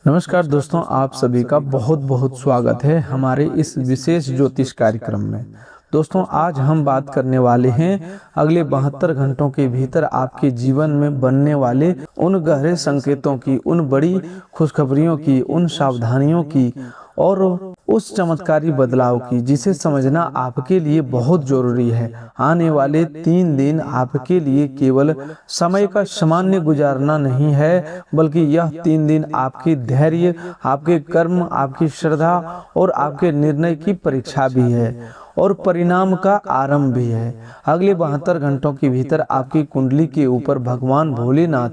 नमस्कार दोस्तों, आप सभी का बहुत बहुत स्वागत है हमारे इस विशेष ज्योतिष कार्यक्रम में। दोस्तों, आज हम बात करने वाले हैं अगले 72 घंटों के भीतर आपके जीवन में बनने वाले उन गहरे संकेतों की, उन बड़ी खुशखबरियों की, उन सावधानियों की और उस चमत्कारी बदलाव की जिसे समझना आपके लिए बहुत जरूरी है। आने वाले 3 दिन आपके लिए केवल समय का सामान्य गुजारना नहीं है, बल्कि यह 3 दिन आपके धैर्य, आपके कर्म, आपकी श्रद्धा और आपके निर्णय की परीक्षा भी है और परिणाम का आरंभ भी है। अगले 72 घंटों के भीतर आपकी कुंडली के ऊपर भगवान भोलेनाथ,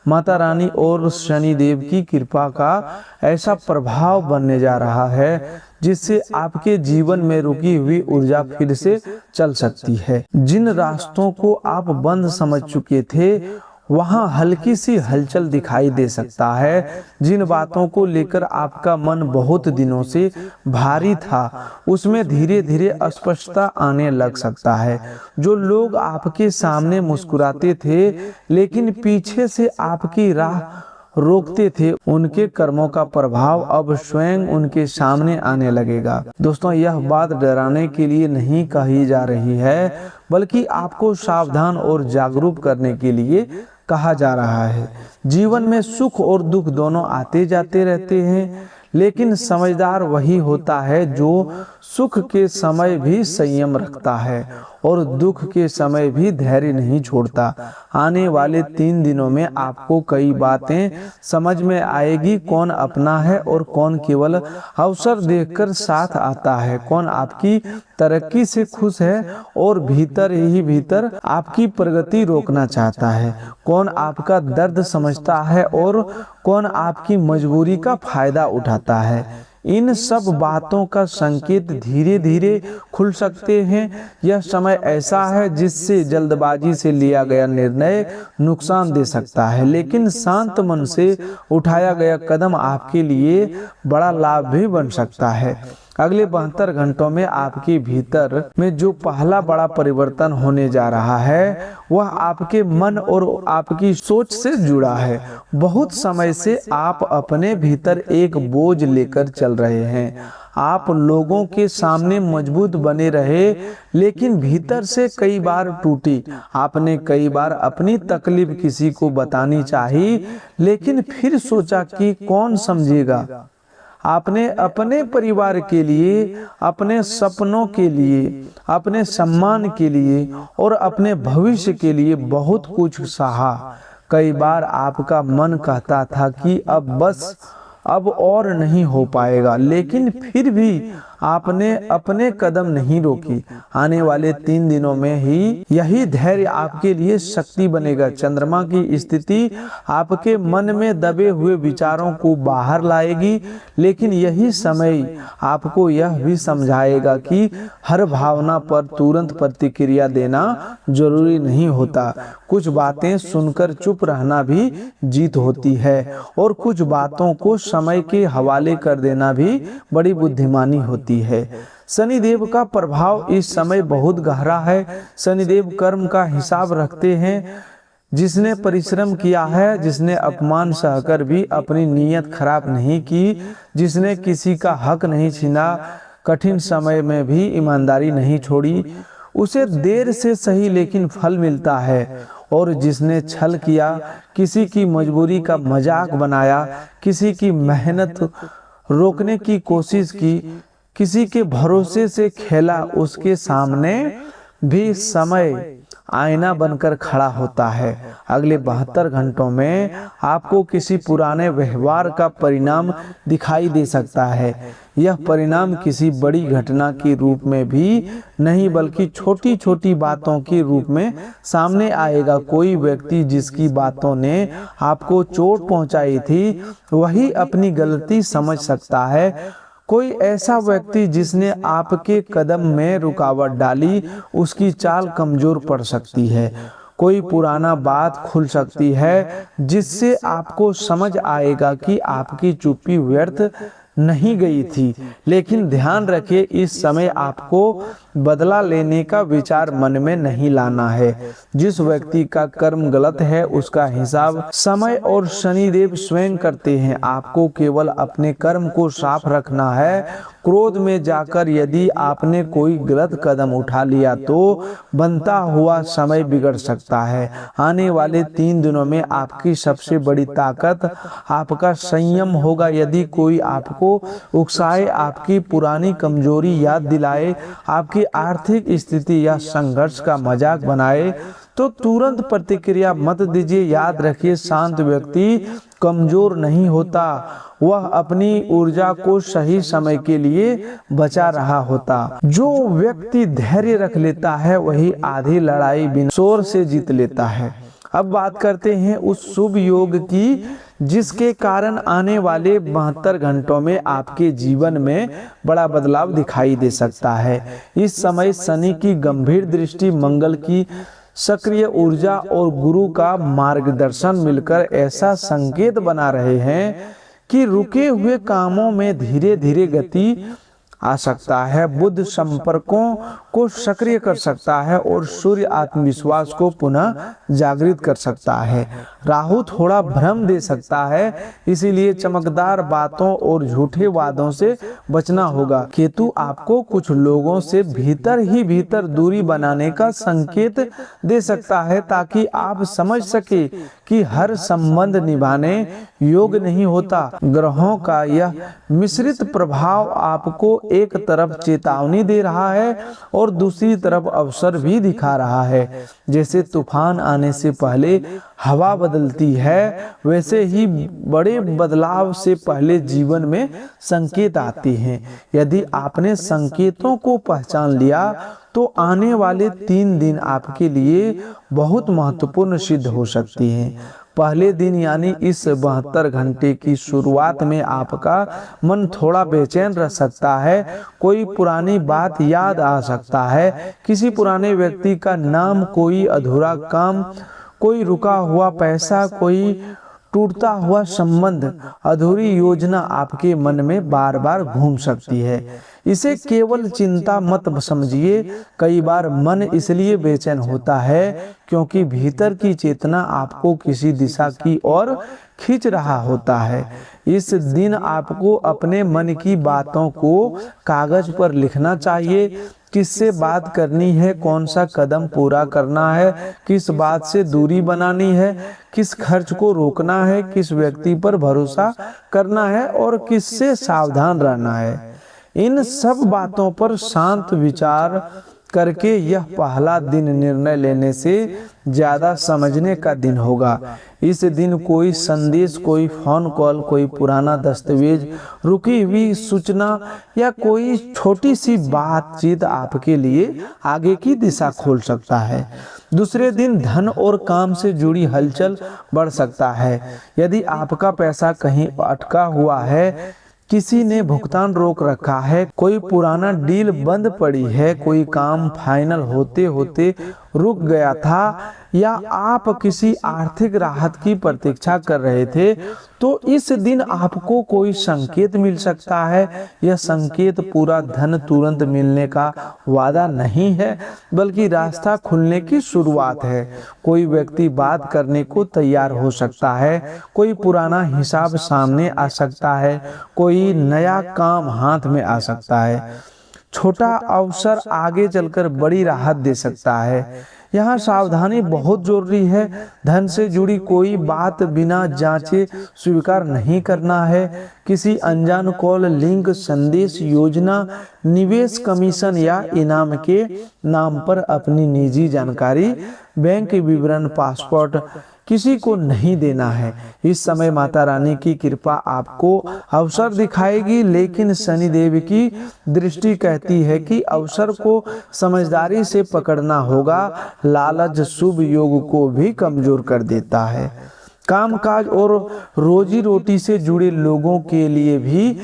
माता रानी और शनि देव की कृपा का ऐसा प्रभाव बनने जा रहा है जिससे आपके जीवन में रुकी हुई ऊर्जा फिर से चल सकती है। जिन रास्तों को आप बंद समझ चुके थे वहां हल्की सी हलचल दिखाई दे सकता है। जिन बातों को लेकर आपका मन बहुत दिनों से भारी था उसमें धीरे धीरे स्पष्टता आने लग सकता है। जो लोग आपके सामने मुस्कुराते थे लेकिन पीछे से आपकी राह रोकते थे, उनके कर्मों का प्रभाव अब स्वयं उनके सामने आने लगेगा। दोस्तों, यह बात डराने के लिए नहीं कही जा रही है, बल्कि आपको सावधान और जागरूक करने के लिए कहा जा रहा है। जीवन में सुख और दुख दोनों आते जाते रहते हैं, लेकिन समझदार वही होता है जो सुख के समय भी संयम रखता है और दुख के समय भी धैर्य नहीं छोड़ता। आने वाले 3 दिनों में आपको कई बातें समझ में आएगी, कौन अपना है और कौन केवल अवसर देखकर साथ आता है, कौन आपकी तरक्की से खुश है और भीतर ही भीतर आपकी प्रगति रोकना चाहता है, कौन आपका दर्द समझता है और कौन आपकी मजबूरी का फायदा उठाता है। इन सब बातों का संकेत धीरे धीरे खुल सकते हैं। यह समय ऐसा है जिससे जल्दबाजी से लिया गया निर्णय नुकसान दे सकता है, लेकिन शांत मन से उठाया गया कदम आपके लिए बड़ा लाभ भी बन सकता है। अगले 72 घंटों में आपके भीतर में जो पहला बड़ा परिवर्तन होने जा रहा है वह आपके मन और आपकी सोच से जुड़ा है। बहुत समय से आप अपने भीतर एक बोझ लेकर चल रहे हैं। आप लोगों के सामने मजबूत बने रहे, लेकिन भीतर से कई बार टूटी। आपने कई बार अपनी तकलीफ किसी को बतानी चाहिए, लेकिन फिर सोचा कि कौन समझेगा। आपने अपने परिवार के लिए, अपने सपनों के लिए, अपने सम्मान के लिए और अपने भविष्य के लिए बहुत कुछ सहा। कई बार आपका मन कहता था कि अब और नहीं हो पाएगा, लेकिन फिर भी आपने अपने कदम नहीं रोकी। आने वाले 3 दिनों में ही यही धैर्य आपके लिए शक्ति बनेगा। चंद्रमा की स्थिति आपके मन में दबे हुए विचारों को बाहर लाएगी, लेकिन यही समय आपको यह भी समझाएगा कि हर भावना पर तुरंत प्रतिक्रिया देना जरूरी नहीं होता। कुछ बातें सुनकर चुप रहना भी जीत होती है और कुछ बातों को समय के हवाले कर देना भी बड़ी बुद्धिमानी होती है। शनिदेव का प्रभाव इस समय बहुत गहरा है। शनिदेव कर्म का हिसाब रखते हैं। जिसने परिश्रम किया है, जिसने अपमान सहकर भी अपनी नीयत खराब नहीं की, जिसने किसी का हक नहीं छीना, कठिन समय में भी ईमानदारी नहीं छोड़ी, उसे देर से सही लेकिन फल मिलता है। और जिसने छल किया, किसी की मजबूरी का मजाक बनाया, किसी की मेहनत रोकने की कोशिश की, किसी के भरोसे से खेला, उसके सामने भी समय आईना बनकर खड़ा होता है। अगले 72 घंटों में आपको किसी पुराने व्यवहार का परिणाम दिखाई दे सकता है। यह परिणाम किसी बड़ी घटना के रूप में भी नहीं, बल्कि छोटी छोटी बातों के रूप में सामने आएगा। कोई व्यक्ति जिसकी बातों ने आपको चोट पहुंचाई थी, वही अपनी गलती समझ सकता है। कोई ऐसा व्यक्ति जिसने आपके कदम में रुकावट डाली, उसकी चाल कमजोर पड़ सकती है। कोई पुराना बात खुल सकती है जिससे आपको समझ आएगा कि आपकी चुप्पी व्यर्थ नहीं गई थी। लेकिन ध्यान रखिए, इस समय आपको बदला लेने का विचार मन में नहीं लाना है। जिस व्यक्ति का कर्म गलत है उसका हिसाब समय और शनिदेव स्वयं करते हैं। आपको केवल अपने कर्म को साफ रखना है। क्रोध में जाकर यदि आपने कोई गलत कदम उठा लिया तो बनता हुआ समय बिगड़ सकता है। आने वाले 3 दिनों में आपकी सबसे बड़ी ताकत आपका संयम होगा। यदि कोई आपको उकसाए, आपकी पुरानी कमजोरी याद दिलाए, आपकी आर्थिक स्थिति या संघर्ष का मजाक बनाए तो तुरंत प्रतिक्रिया मत दीजिए। याद रखिए, शांत व्यक्ति कमजोर नहीं होता, वह अपनी ऊर्जा को सही समय के लिए बचा रहा होता। जो व्यक्ति धैर्य रख लेता है वही आधी लड़ाई बिना शोर से जीत लेता है। अब बात करते हैं उस शुभ योग की जिसके कारण आने वाले 72 घंटों में आपके जीवन में बड़ा बदलाव दिखाई दे सकता है। इस समय शनि की गंभीर दृष्टि, मंगल की सक्रिय ऊर्जा और गुरु का मार्गदर्शन मिलकर ऐसा संकेत बना रहे हैं कि रुके हुए कामों में धीरे धीरे गति आ सकता है। बुध संपर्कों को सक्रिय कर सकता है और सूर्य आत्मविश्वास को पुनः जागृत कर सकता है। राहु थोड़ा भ्रम दे सकता है, इसीलिए चमकदार बातों और झूठे वादों से बचना होगा। केतु आपको कुछ लोगों से भीतर ही भीतर दूरी बनाने का संकेत दे सकता है ताकि आप समझ सके कि हर संबंध निभाने योग्य नहीं होता। ग्रहों का यह मिश्रित प्रभाव आपको एक तरफ चेतावनी दे रहा है और दूसरी तरफ अवसर भी दिखा रहा है। जैसे तूफान आने से पहले हवा बदलती है, वैसे ही बड़े बदलाव से पहले जीवन में संकेत आते हैं। यदि आपने संकेतों को पहचान लिया तो आने वाले 3 दिन आपके लिए बहुत महत्वपूर्ण सिद्ध हो सकती हैं। पहले दिन यानी इस 72 घंटे की शुरुआत में आपका मन थोड़ा बेचैन रह सकता है। कोई पुरानी बात याद आ सकता है, किसी पुराने व्यक्ति का नाम, कोई अधूरा काम, कोई रुका हुआ पैसा, कोई टूटता हुआ संबंध, अधूरी योजना आपके मन में बार बार घूम सकती है। इसे केवल चिंता मत समझिए। कई बार मन इसलिए बेचैन होता है क्योंकि भीतर की चेतना आपको किसी दिशा की ओर खींच रहा होता है। इस दिन आपको अपने मन की बातों को कागज पर लिखना चाहिए। किससे बात करनी है, कौन सा कदम पूरा करना है, किस बात से दूरी बनानी है, किस खर्च को रोकना है, किस व्यक्ति पर भरोसा करना है और किससे सावधान रहना है। इन सब बातों पर शांत विचार करके यह पहला दिन निर्णय लेने से ज्यादा समझने का दिन होगा। इस दिन कोई संदेश, कोई फोन कॉल, कोई पुराना दस्तावेज, रुकी हुई सूचना या कोई छोटी सी बातचीत आपके लिए आगे की दिशा खोल सकता है। दूसरे दिन धन और काम से जुड़ी हलचल बढ़ सकता है। यदि आपका पैसा कहीं अटका हुआ है, किसी ने भुगतान रोक रखा है, कोई पुराना डील बंद पड़ी है, कोई काम फाइनल होते होते रुक गया था या आप किसी आर्थिक राहत की प्रतीक्षा कर रहे थे, तो इस दिन आपको कोई संकेत मिल सकता है। यह संकेत पूरा धन तुरंत मिलने का वादा नहीं है, बल्कि रास्ता खुलने की शुरुआत है। कोई व्यक्ति बात करने को तैयार हो सकता है, कोई पुराना हिसाब सामने आ सकता है, कोई नया काम हाथ में आ सकता है। छोटा अवसर आगे चलकर बड़ी राहत दे सकता है। यहाँ सावधानी बहुत जरूरी है। धन से जुड़ी कोई बात बिना जांचे स्वीकार नहीं करना है। किसी अनजान कॉल, लिंक, संदेश, योजना, निवेश, कमीशन या इनाम के नाम पर अपनी निजी जानकारी, बैंक विवरण, पासपोर्ट किसी को नहीं देना है। इस समय माता रानी की कृपा आपको अवसर दिखाएगी, लेकिन शनिदेव की दृष्टि कहती है कि अवसर को समझदारी से पकड़ना होगा। लालच शुभ योग को भी कमजोर कर देता है। कामकाज और रोजी रोटी से जुड़े लोगों के लिए भी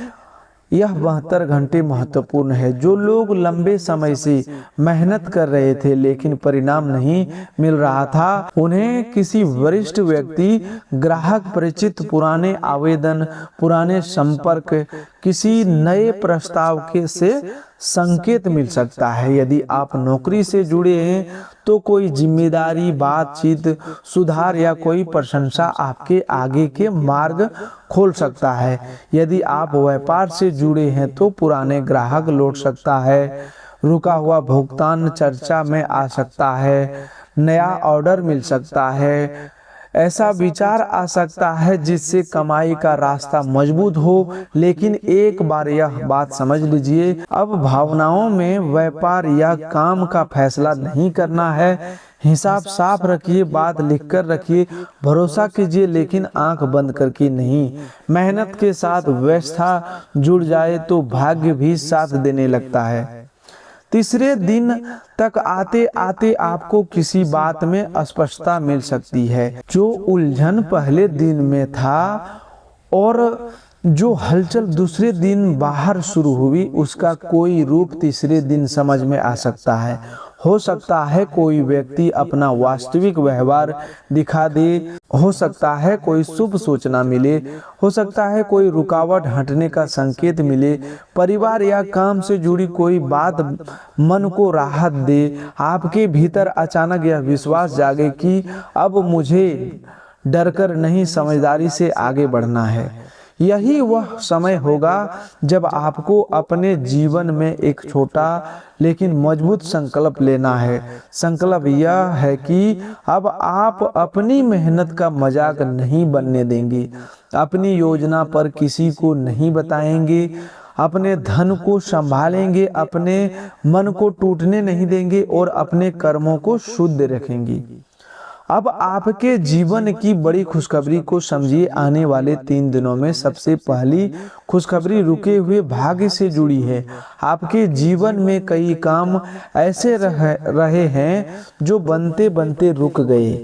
यह 72 घंटे महत्वपूर्ण है। जो लोग लंबे समय से मेहनत कर रहे थे लेकिन परिणाम नहीं मिल रहा था, उन्हें किसी वरिष्ठ व्यक्ति, ग्राहक, परिचित, पुराने आवेदन, पुराने संपर्क, किसी नए प्रस्ताव के से संकेत मिल सकता है। यदि आप नौकरी से जुड़े हैं तो कोई जिम्मेदारी, बातचीत, सुधार या कोई प्रशंसा आपके आगे के मार्ग खोल सकता है। यदि आप व्यापार से जुड़े हैं तो पुराने ग्राहक लौट सकता है, रुका हुआ भुगतान चर्चा में आ सकता है, नया ऑर्डर मिल सकता है, ऐसा विचार आ सकता है जिससे कमाई का रास्ता मजबूत हो। लेकिन एक बार यह बात समझ लीजिए, अब भावनाओं में व्यापार या काम का फैसला नहीं करना है। हिसाब साफ रखिए, बात लिखकर रखिए, भरोसा कीजिए लेकिन आंख बंद करके नहीं। मेहनत के साथ व्यवस्था जुड़ जाए तो भाग्य भी साथ देने लगता है। तीसरे दिन तक आते आते आपको किसी बात में स्पष्टता मिल सकती है। जो उलझन पहले दिन में था और जो हलचल दूसरे दिन बाहर शुरू हुई, उसका कोई रूप तीसरे दिन समझ में आ सकता है। हो सकता है कोई व्यक्ति अपना वास्तविक व्यवहार दिखा दे, हो सकता है कोई शुभ सूचना मिले, हो सकता है कोई रुकावट हटने का संकेत मिले, परिवार या काम से जुड़ी कोई बात मन को राहत दे। आपके भीतर अचानक यह विश्वास जागे कि अब मुझे डरकर नहीं, समझदारी से आगे बढ़ना है। यही वह समय होगा जब आपको अपने जीवन में एक छोटा लेकिन मजबूत संकल्प लेना है। संकल्प यह है कि अब आप अपनी मेहनत का मजाक नहीं बनने देंगे, अपनी योजना पर किसी को नहीं बताएंगे, अपने धन को संभालेंगे, अपने मन को टूटने नहीं देंगे और अपने कर्मों को शुद्ध रखेंगे। अब आपके जीवन की बड़ी खुशखबरी को समझिए। आने वाले 3 दिनों में सबसे पहली खुशखबरी रुके हुए भाग्य से जुड़ी है। आपके जीवन में कई काम ऐसे रहे हैं जो बनते बनते रुक गए।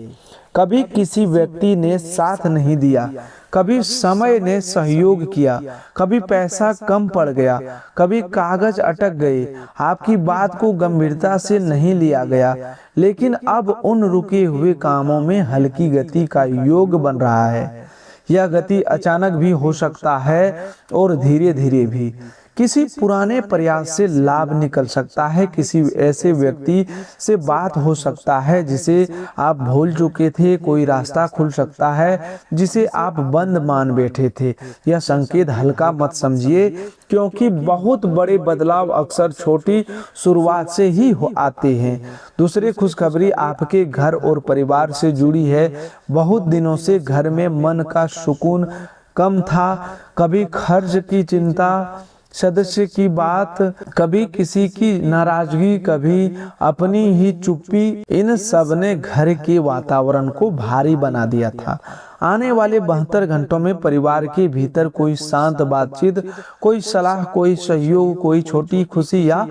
कभी किसी व्यक्ति ने साथ नहीं दिया, कभी समय ने सहयोग किया, कभी पैसा कम पड़ गया, कभी कागज अटक गए, आपकी बात को गंभीरता से नहीं लिया गया। लेकिन अब उन रुके हुए कामों में हल्की गति का योग बन रहा है। यह गति अचानक भी हो सकता है और धीरे धीरे भी। किसी पुराने प्रयास से लाभ निकल सकता है, किसी ऐसे व्यक्ति से बात हो सकता है जिसे आप भूल चुके थे, कोई रास्ता खुल सकता है जिसे आप बंद मान बैठे थे। यह संकेत हल्का मत समझिए, क्योंकि बहुत बड़े बदलाव अक्सर छोटी शुरुआत से ही आते हैं। दूसरी खुशखबरी आपके घर और परिवार से जुड़ी है। बहुत दिनों से घर में मन का सुकून कम था। कभी खर्च की चिंता, सदस्य की बात, कभी किसी की नाराजगी, कभी अपनी ही चुप्पी, इन सब ने घर के वातावरण को भारी बना दिया था। आने वाले 72 घंटों में परिवार के भीतर कोई शांत बातचीत, कोई सलाह, कोई सहयोग, कोई छोटी खुशी या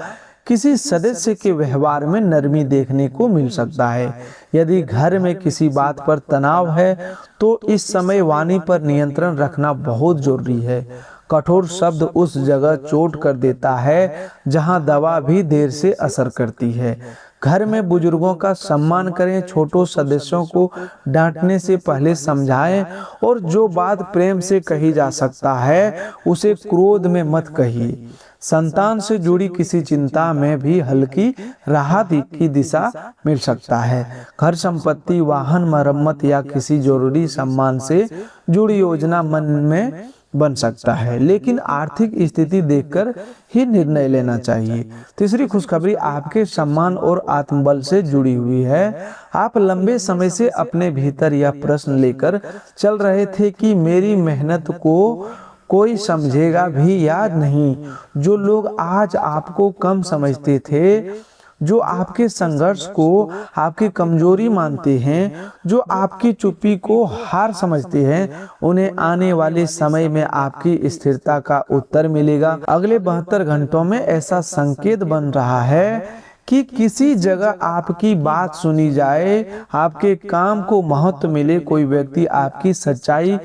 किसी सदस्य के व्यवहार में नरमी देखने को मिल सकता है। यदि घर में किसी बात पर तनाव है तो इस समय वाणी पर नियंत्रण रखना बहुत जरूरी है। कठोर शब्द उस जगह चोट कर देता है जहां दवा भी देर से असर करती है। घर में बुजुर्गों का सम्मान करें, छोटों सदस्यों को डांटने से पहले समझाएं और जो बात प्रेम से कही जा सकता है उसे क्रोध में मत कहिए। संतान से जुड़ी किसी चिंता में भी हल्की राहत की दिशा मिल सकता है। घर, संपत्ति, वाहन मरम्मत या किसी जरूरी सम्मान से जुड़ी योजना मन में बन सकता है, लेकिन आर्थिक स्थिति देखकर ही निर्णय लेना चाहिए। तीसरी खुशखबरी आपके सम्मान और आत्मबल से जुड़ी हुई है। आप लंबे समय से अपने भीतर यह प्रश्न लेकर चल रहे थे कि मेरी मेहनत को कोई समझेगा भी या नहीं। जो लोग आज आपको कम समझते थे, जो आपके संघर्ष को आपकी कमजोरी मानते हैं, जो आपकी चुप्पी को हार समझते हैं, उन्हें आने वाले समय में आपकी स्थिरता का उत्तर मिलेगा। अगले 72 घंटों में ऐसा संकेत बन रहा है कि किसी जगह आपकी बात सुनी जाए, आपके काम को महत्व मिले, कोई व्यक्ति आपकी सच्चाई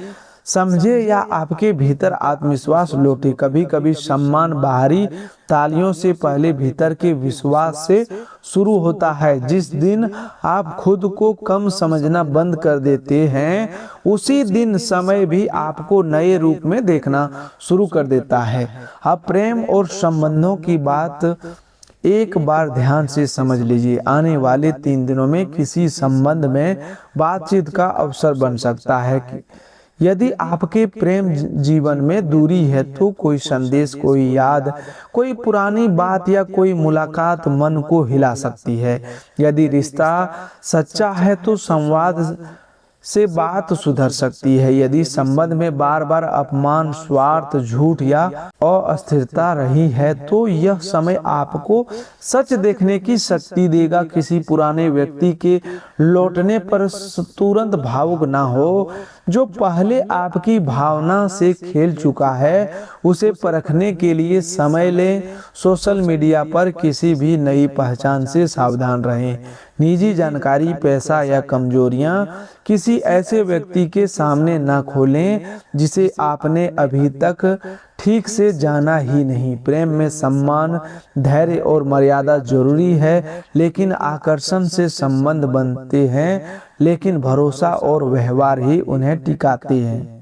समझे या आपके भीतर आत्मविश्वास लौटे। कभी कभी सम्मान बाहरी तालियों से पहले भीतर के विश्वास से शुरू होता है। जिस दिन आप खुद को कम समझना बंद कर देते हैं, उसी दिन समय भी आपको नए रूप में देखना शुरू कर देता है। अब प्रेम और संबंधों की बात एक बार ध्यान से समझ लीजिए। आने वाले 3 दिनों में किसी संबंध में बातचीत का अवसर बन सकता है कि यदि आपके प्रेम जीवन में दूरी है तो कोई संदेश, कोई याद, कोई पुरानी बात या कोई मुलाकात मन को हिला सकती है। यदि रिश्ता सच्चा है तो संवाद से बात सुधर सकती है। यदि संबंध में बार बार अपमान, स्वार्थ, झूठ या अस्थिरता रही है तो यह समय आपको सच देखने की शक्ति देगा। किसी पुराने व्यक्ति के लौटने पर तुरंत भावुक ना हो। जो पहले आपकी भावना से खेल चुका है उसे परखने के लिए समय लें। सोशल मीडिया पर किसी भी नई पहचान से सावधान रहें। निजी जानकारी, पैसा या कमजोरियां किसी ऐसे व्यक्ति के सामने ना खोलें जिसे आपने अभी तक ठीक से जाना ही नहीं। प्रेम में सम्मान, धैर्य और मर्यादा जरूरी है, लेकिन आकर्षण से संबंध बनते हैं, लेकिन भरोसा और व्यवहार ही उन्हें टिकाते हैं।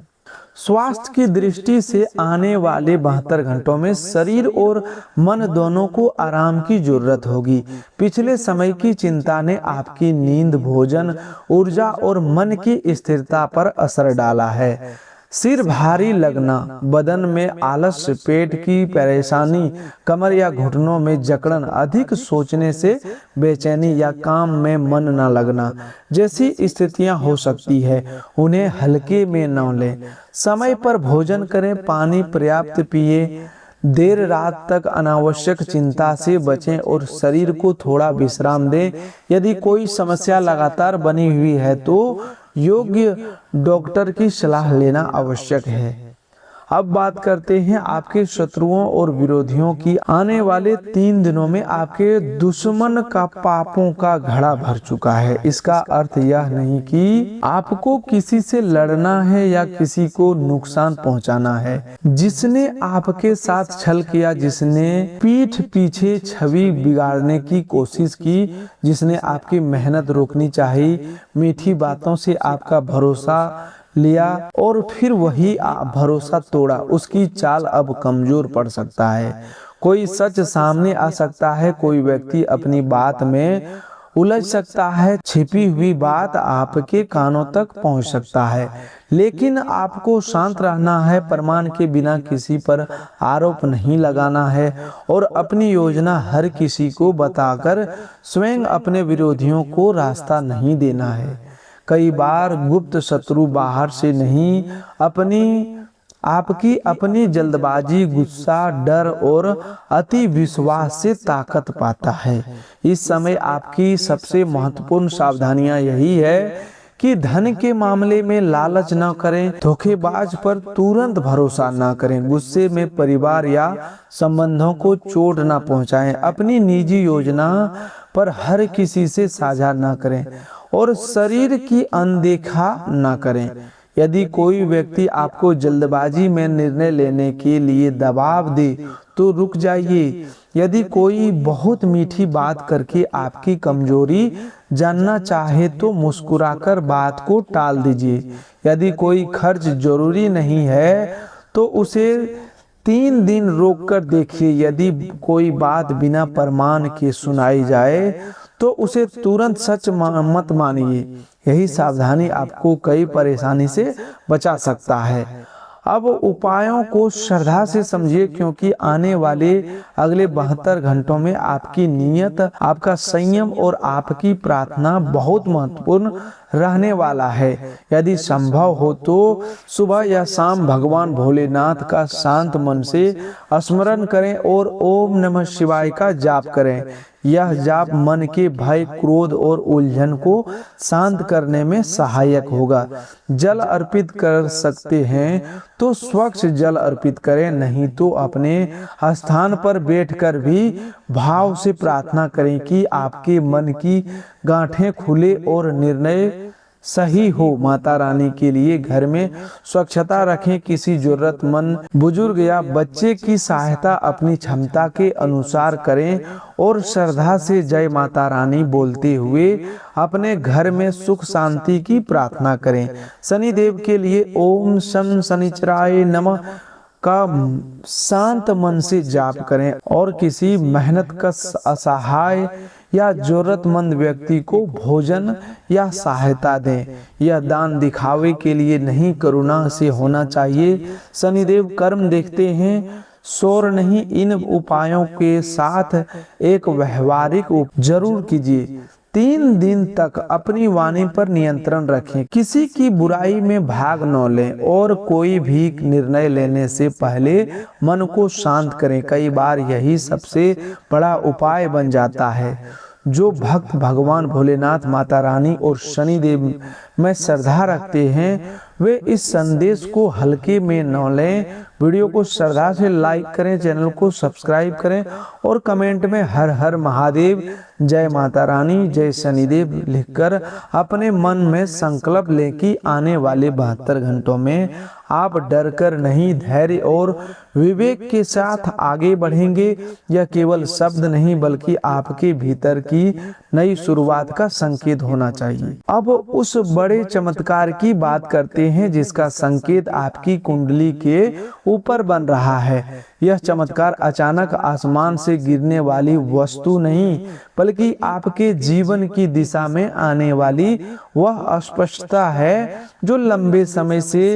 स्वास्थ्य की दृष्टि से आने वाले 72 घंटों में शरीर और मन दोनों को आराम की जरूरत होगी। पिछले समय की चिंता ने आपकी नींद, भोजन, ऊर्जा और मन की स्थिरता पर असर डाला है। सिर भारी लगना, बदन में आलस्य, पेट की परेशानी, कमर या घुटनों में जकड़न, अधिक सोचने से बेचैनी या काम में मन न लगना जैसी स्थितियां हो सकती है। उन्हें हल्के में न लें। समय पर भोजन करें, पानी पर्याप्त पिए, देर रात तक अनावश्यक चिंता से बचें और शरीर को थोड़ा विश्राम दें। यदि कोई समस्या लगातार बनी हुई है तो योग्य डॉक्टर की सलाह लेना आवश्यक है। अब बात करते हैं आपके शत्रुओं और विरोधियों की। आने वाले 3 दिनों में आपके दुश्मन का पापों का घड़ा भर चुका है। इसका अर्थ यह नहीं कि आपको किसी से लड़ना है या किसी को नुकसान पहुंचाना है। जिसने आपके साथ छल किया, जिसने पीठ पीछे छवि बिगाड़ने की कोशिश की, जिसने आपकी मेहनत रोकनी चाहिए, मीठी बातों से आपका भरोसा लिया और फिर वही भरोसा तोड़ा, उसकी चाल अब कमजोर पड़ सकता है। कोई सच सामने आ सकता है, कोई व्यक्ति अपनी बात में उलझ सकता है, छिपी हुई बात आपके कानों तक पहुंच सकता है। लेकिन आपको शांत रहना है, प्रमाण के बिना किसी पर आरोप नहीं लगाना है और अपनी योजना हर किसी को बताकर स्वयं अपने विरोधियों को रास्ता नहीं देना है। कई बार गुप्त शत्रु बाहर से नहीं, आपकी अपनी जल्दबाजी, गुस्सा, डर और अति विश्वास से ताकत पाता है। इस समय आपकी सबसे महत्वपूर्ण सावधानियां यही है कि धन के मामले में लालच न करें, धोखेबाज पर तुरंत भरोसा न करें, गुस्से में परिवार या संबंधों को चोट न पहुंचाएं, अपनी निजी योजना पर हर किसी से साझा न करें और शरीर की अनदेखा न करें। यदि कोई व्यक्ति आपको जल्दबाजी में निर्णय लेने के लिए दबाव दे तो रुक जाइए। यदि कोई बहुत मीठी बात करके आपकी कमजोरी जानना चाहे तो मुस्कुराकर बात को टाल दीजिए। यदि कोई खर्च जरूरी नहीं है तो उसे 3 दिन रोक कर देखिए। यदि कोई बात बिना प्रमाण के सुनाई जाए तो उसे तुरंत सच मत मानिए। यही सावधानी आपको कई परेशानी से बचा सकता है। अब उपायों को श्रद्धा से समझिए, क्योंकि आने वाले अगले 72 घंटों में आपकी नियत, आपका संयम और आपकी प्रार्थना बहुत महत्वपूर्ण रहने वाला है। यदि संभव हो तो सुबह या शाम भगवान भोलेनाथ का शांत मन से स्मरण करें और ओम नमः शिवाय का जाप करें। यह जाप मन के भय, क्रोध और उलझन को शांत करने में सहायक होगा। जल अर्पित कर सकते हैं तो स्वच्छ जल अर्पित करें, नहीं तो अपने स्थान पर बैठकर भी भाव से प्रार्थना करें कि आपके मन की गांठें खुले और निर्णय सही हो। माता रानी के लिए घर में स्वच्छता रखें। किसी जरूरतमंद बुजुर्ग या बच्चे की सहायता अपनी क्षमता के अनुसार करें और श्रद्धा से जय माता रानी बोलते हुए अपने घर में सुख शांति की प्रार्थना करें। शनिदेव के लिए ओम शं शनिचराय नमः का शांत मन से जाप करें और किसी मेहनतकश, असहाय या जरूरतमंद व्यक्ति को भोजन या सहायता दें। यह दान दिखावे के लिए नहीं, करुणा से होना चाहिए। शनिदेव कर्म देखते हैं, शोर नहीं। इन उपायों के साथ एक व्यवहारिक जरूर कीजिए। 3 दिन तक अपनी वाणी पर नियंत्रण रखें। किसी की बुराई में भाग न लें और कोई भी निर्णय लेने से पहले मन को शांत करें। कई बार यही सबसे बड़ा उपाय बन जाता है। जो भक्त भगवान भोलेनाथ, माता रानी और शनिदेव में श्रद्धा रखते हैं वे इस संदेश को हल्के में न लें। वीडियो को श्रद्धा से लाइक करें, चैनल को सब्सक्राइब करें और कमेंट में हर हर महादेव, जय माता रानी, जय शनिदेव लिखकर अपने मन में संकल्प लें कि आने वाले 72 घंटों में आप डर कर नहीं, धैर्य और विवेक के साथ आगे बढ़ेंगे। यह केवल शब्द नहीं बल्कि आपके भीतर की नई शुरुआत का संकेत होना चाहिए। अब उस बड़े चमत्कार की बात करते हैं जिसका संकेत आपकी कुंडली के ऊपर बन रहा है। यह चमत्कार अचानक आसमान से गिरने वाली वस्तु नहीं बल्कि आपके जीवन की दिशा में आने वाली वह अस्पष्टता है जो लंबे समय से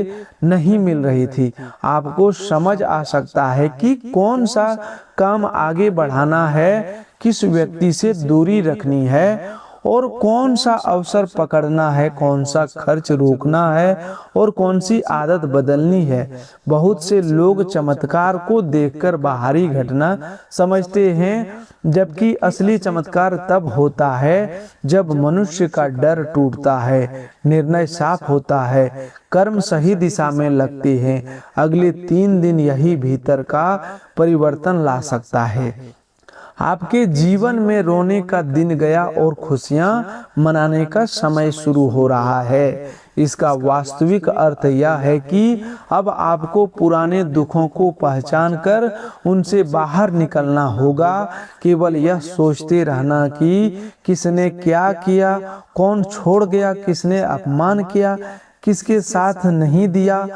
नहीं मिल रही थी। आपको समझ आ सकता है कि कौन सा काम आगे बढ़ाना है, किस व्यक्ति से दूरी रखनी है और कौन सा अवसर पकड़ना है, कौन सा खर्च रोकना है और कौन सी आदत बदलनी है। बहुत से लोग चमत्कार को देखकर बाहरी घटना समझते हैं, जबकि असली चमत्कार तब होता है जब मनुष्य का डर टूटता है, निर्णय साफ होता है, कर्म सही दिशा में लगते हैं। अगले 3 दिन यही भीतर का परिवर्तन ला सकता है। आपके जीवन में रोने का दिन गया और खुशियां मनाने का समय शुरू हो रहा है। इसका वास्तविक अर्थ यह है कि अब आपको पुराने दुखों को पहचान कर उनसे बाहर निकलना होगा। केवल यह सोचते रहना कि किसने क्या किया, कौन छोड़ गया, किसने अपमान किया, किसके साथ नहीं दिया,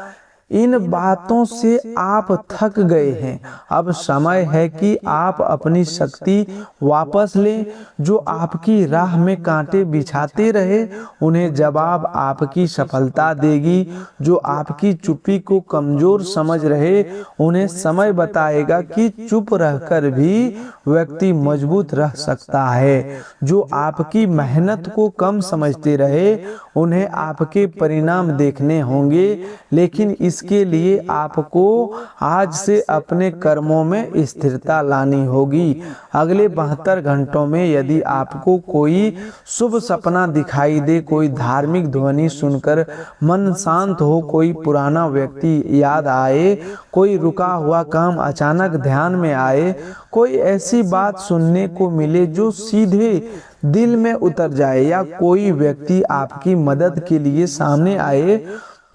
इन बातों से आप थक गए हैं। अब समय है कि आप अपनी शक्ति वापस लें। जो आपकी राह में कांटे बिछाते रहे उन्हें जवाब आपकी सफलता देगी। जो आपकी चुप्पी को कमजोर समझ रहे उन्हें समय बताएगा कि चुप रहकर भी व्यक्ति मजबूत रह सकता है। जो आपकी मेहनत को कम समझते रहे उन्हें आपके परिणाम देखने होंगे, लेकिन इसके लिए आपको आज से अपने कर्मों में स्थिरता लानी होगी। अगले 72 घंटों में यदि आपको कोई शुभ सपना दिखाई दे, कोई धार्मिक ध्वनि सुनकर मन शांत हो, कोई पुराना व्यक्ति याद आए, कोई रुका हुआ काम अचानक ध्यान में आए, कोई ऐसी बात सुनने को मिले जो सीधे दिल में उतर जाए या कोई व्यक्ति आपकी मदद के लिए सामने आए,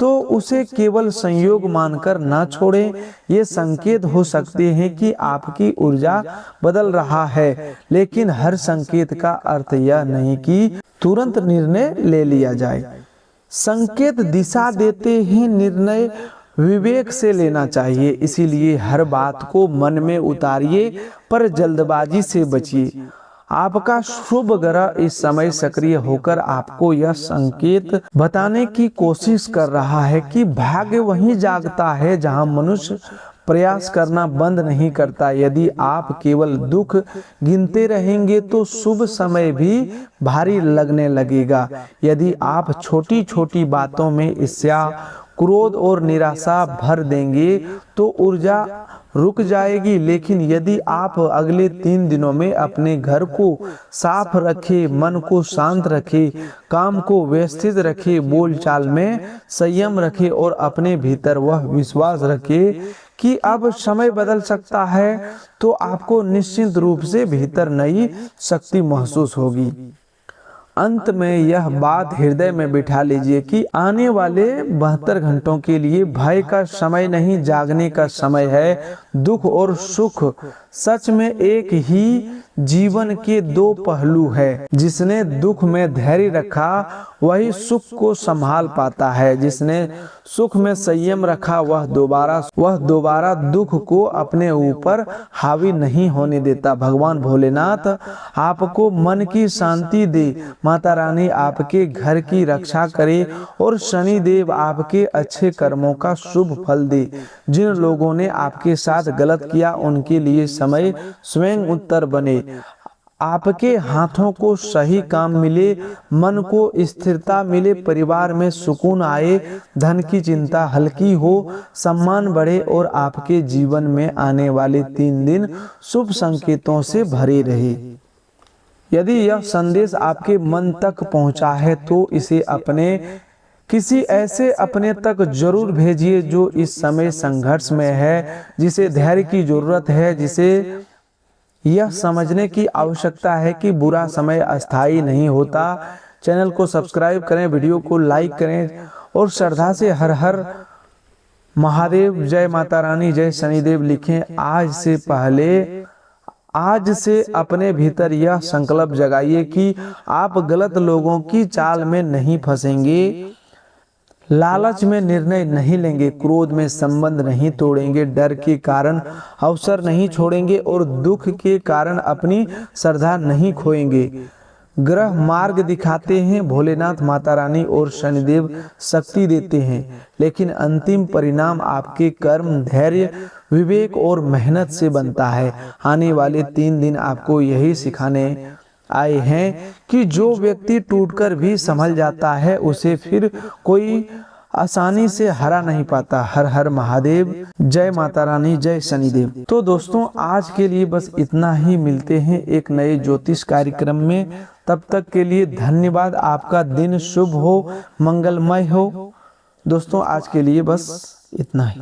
तो उसे केवल संयोग मानकर ना छोड़ें। ये संकेत हो सकते हैं कि आपकी ऊर्जा बदल रहा है, लेकिन हर संकेत का अर्थ यह नहीं कि तुरंत निर्णय ले लिया जाए। संकेत दिशा देते हैं, निर्णय विवेक से लेना चाहिए। इसीलिए हर बात को मन में उतारिए पर जल्दबाजी से बचिए। आपका शुभ ग्रह इस समय सक्रिय होकर आपको यह संकेत बताने की कोशिश कर रहा है कि भाग्य वहीं जागता है जहां मनुष्य प्रयास करना बंद नहीं करता। यदि आप केवल दुख गिनते रहेंगे तो शुभ समय भी भारी लगने लगेगा। यदि आप छोटी छोटी बातों में ईर्ष्या, क्रोध और निराशा भर देंगे तो ऊर्जा रुक जाएगी। लेकिन यदि आप अगले 3 दिनों में अपने घर को साफ रखें, मन को शांत रखें, काम को व्यवस्थित रखें, बोलचाल में संयम रखें और अपने भीतर वह विश्वास रखें कि अब समय बदल सकता है, तो आपको निश्चित रूप से भीतर नई शक्ति महसूस होगी। अंत में यह बात हृदय में बिठा लीजिए कि आने वाले 72 घंटों के लिए भय का समय नहीं, जागने का समय है। दुख और सुख सच में एक ही जीवन के दो पहलू है। जिसने दुख में धैर्य रखा वही सुख को संभाल पाता है। जिसने सुख में संयम रखा वह दोबारा दुख को अपने ऊपर हावी नहीं होने देता। भगवान भोलेनाथ आपको मन की शांति दे, माता रानी आपके घर की रक्षा करे और शनि देव आपके अच्छे कर्मों का शुभ फल दे। जिन लोगों ने आपके साथ गलत किया उनके लिए समय स्वयं उत्तर बने। आपके हाथों को सही काम मिले, मन को स्थिरता मिले, परिवार में सुकून आए, धन की चिंता हल्की हो, सम्मान बढ़े और आपके जीवन में आने वाले 3 दिन शुभ संकेतों से भरे रहे। यदि यह संदेश आपके मन तक पहुंचा है तो इसे अपने किसी ऐसे अपने तक जरूर भेजिए जो इस समय संघर्ष में है, जिसे धैर्य की जरूरत है, जिसे यह समझने की आवश्यकता है कि बुरा समय अस्थायी नहीं होता। चैनल को सब्सक्राइब करें, वीडियो को लाइक करें और श्रद्धा से हर हर महादेव, जय माता रानी, जय शनिदेव लिखें। आज से अपने भीतर यह संकल्प जगाइए कि आप गलत लोगों की चाल में नहीं फंसेंगे, लालच में निर्णय नहीं लेंगे, क्रोध में संबंध नहीं तोड़ेंगे, डर के कारण अवसर नहीं छोड़ेंगे और दुख के कारण अपनी श्रद्धा नहीं खोएंगे। ग्रह मार्ग दिखाते हैं, भोलेनाथ, माता रानी और शनिदेव शक्ति देते हैं, लेकिन अंतिम परिणाम आपके कर्म, धैर्य, विवेक और मेहनत से बनता है। आने वाले 3 दिन आपको यही सिखाने आए हैं कि जो व्यक्ति टूटकर भी संभल जाता है उसे फिर कोई आसानी से हरा नहीं पाता। हर हर महादेव, जय माता रानी, जय शनिदेव। तो दोस्तों आज के लिए बस इतना ही। मिलते हैं एक नए ज्योतिष कार्यक्रम में। तब तक के लिए धन्यवाद। आपका दिन शुभ हो, मंगलमय हो। दोस्तों आज के लिए बस इतना ही।